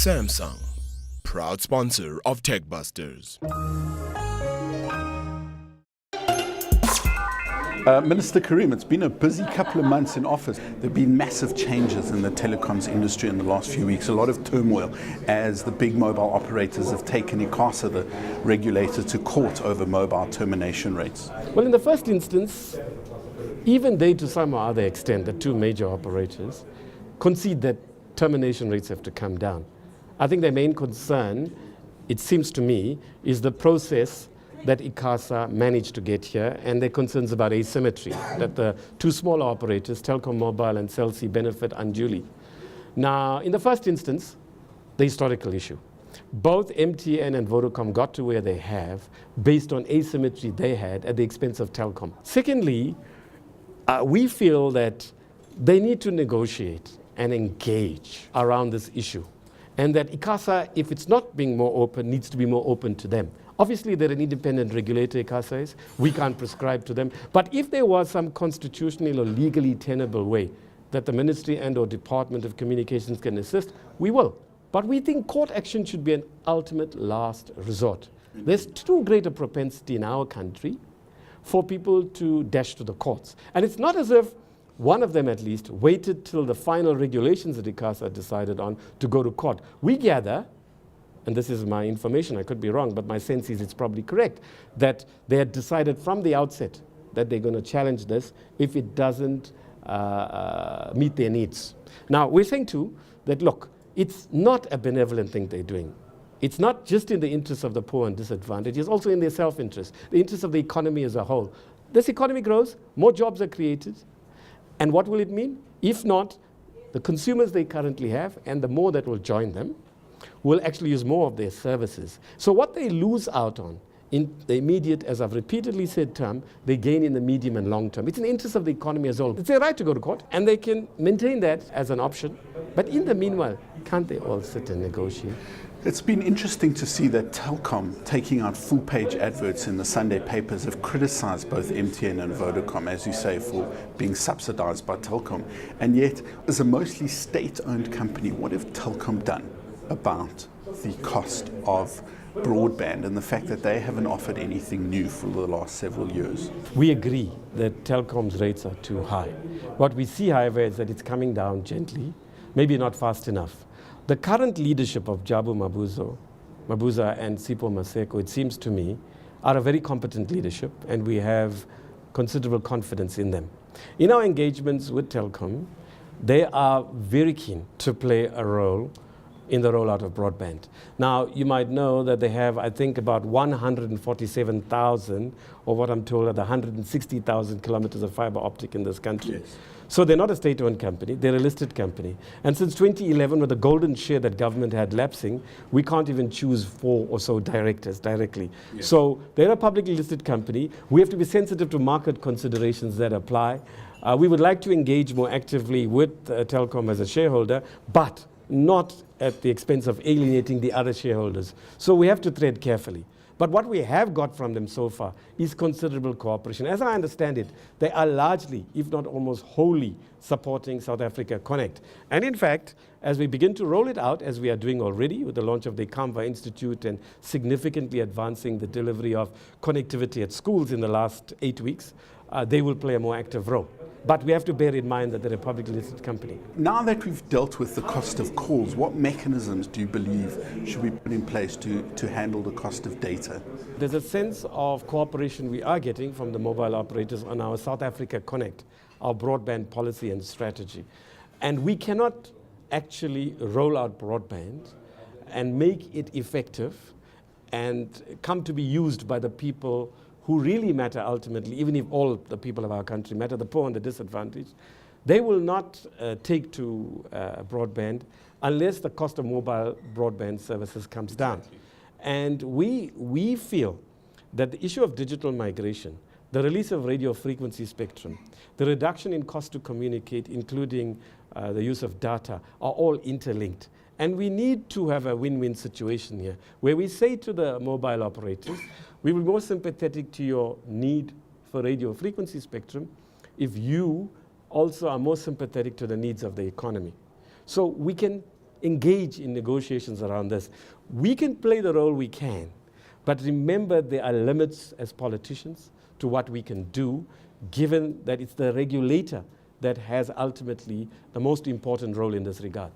Samsung, proud sponsor of Tech Busters. Minister Karim, it's been a busy couple of months in office. There have been massive changes in the telecoms industry in the last few weeks, a lot of turmoil as the big mobile operators have taken ICT, the regulator, to court over mobile termination rates. Well, in the first instance, even they, to some or other extent, the two major operators, concede that termination rates have to come down. I think their main concern, it seems to me, is the process that ICT managed to get here, and their concerns about asymmetry, that the two smaller operators, Telkom Mobile and Cell C, benefit unduly. Now, in the first instance, the historical issue. Both MTN and Vodacom got to where they have based on asymmetry they had at the expense of Telkom. Secondly, we feel that they need to negotiate and engage around this issue, and that ICT, if it's not being more open, needs to be more open to them. Obviously, they're an independent regulator, ICT is. We can't prescribe to them. But if there was some constitutional or legally tenable way that the Ministry and or Department of Communications can assist, we will. But we think court action should be an ultimate last resort. There's too great a propensity in our country for people to dash to the courts. And it's not as if one of them, at least, waited till the final regulations that ICT decided on to go to court. We gather, and this is my information, I could be wrong, but my sense is it's probably correct, that they had decided from the outset that they're going to challenge this if it doesn't meet their needs. Now, we're saying too that, look, it's not a benevolent thing they're doing. It's not just in the interest of the poor and disadvantaged, it's also in their self-interest, the interest of the economy as a whole. This economy grows, more jobs are created, and what will it mean? If not, the consumers they currently have, and the more that will join them, will actually use more of their services. So what they lose out on in the immediate, as I've repeatedly said, term, they gain in the medium and long term. It's in the interest of the economy as a whole. It's their right to go to court, and they can maintain that as an option. But in the meanwhile, can't they all sit and negotiate? It's been interesting to see that Telkom, taking out full-page adverts in the Sunday papers, have criticized both MTN and Vodacom, as you say, for being subsidized by Telkom. And yet, as a mostly state-owned company, what have Telkom done about the cost of broadband and the fact that they haven't offered anything new for the last several years? We agree that Telkom's rates are too high. What we see, however, is that it's coming down gently, maybe not fast enough. The current leadership of Jabu Mabuza and Sipho Maseko, it seems to me, are a very competent leadership, and we have considerable confidence in them. In our engagements with Telkom, they are very keen to play a role in the rollout of broadband. Now, you might know that they have, I think, about 147,000, or what I'm told are the 160,000 kilometers of fiber optic in this country. Yes. So they're not a state-owned company, they're a listed company. And since 2011, with the golden share that government had lapsing, we can't even choose 4 or so directors directly. Yes. So they're a publicly listed company. We have to be sensitive to market considerations that apply. We would like to engage more actively with Telkom as a shareholder, but not at the expense of alienating the other shareholders. So we have to tread carefully. But what we have got from them so far is considerable cooperation. As I understand it, they are largely, if not almost wholly, supporting South Africa Connect. And in fact, as we begin to roll it out, as we are doing already with the launch of the Kamva Institute and significantly advancing the delivery of connectivity at schools in the last 8 weeks, they will play a more active role. But we have to bear in mind that they're a publicly listed company. Now that we've dealt with the cost of calls, what mechanisms do you believe should be put in place to handle the cost of data? There's a sense of cooperation we are getting from the mobile operators on our South Africa Connect, our broadband policy and strategy. And we cannot actually roll out broadband and make it effective and come to be used by the people who really matter ultimately, even if all the people of our country matter, the poor and the disadvantaged. They will not take to broadband unless the cost of mobile broadband services comes down. And we feel that the issue of digital migration, the release of radio frequency spectrum, the reduction in cost to communicate, including the use of data, are all interlinked. And we need to have a win-win situation here, where we say to the mobile operators, we will be more sympathetic to your need for radio frequency spectrum if you also are more sympathetic to the needs of the economy. So we can engage in negotiations around this. We can play the role we can, but remember there are limits as politicians to what we can do, given that it's the regulator that has ultimately the most important role in this regard.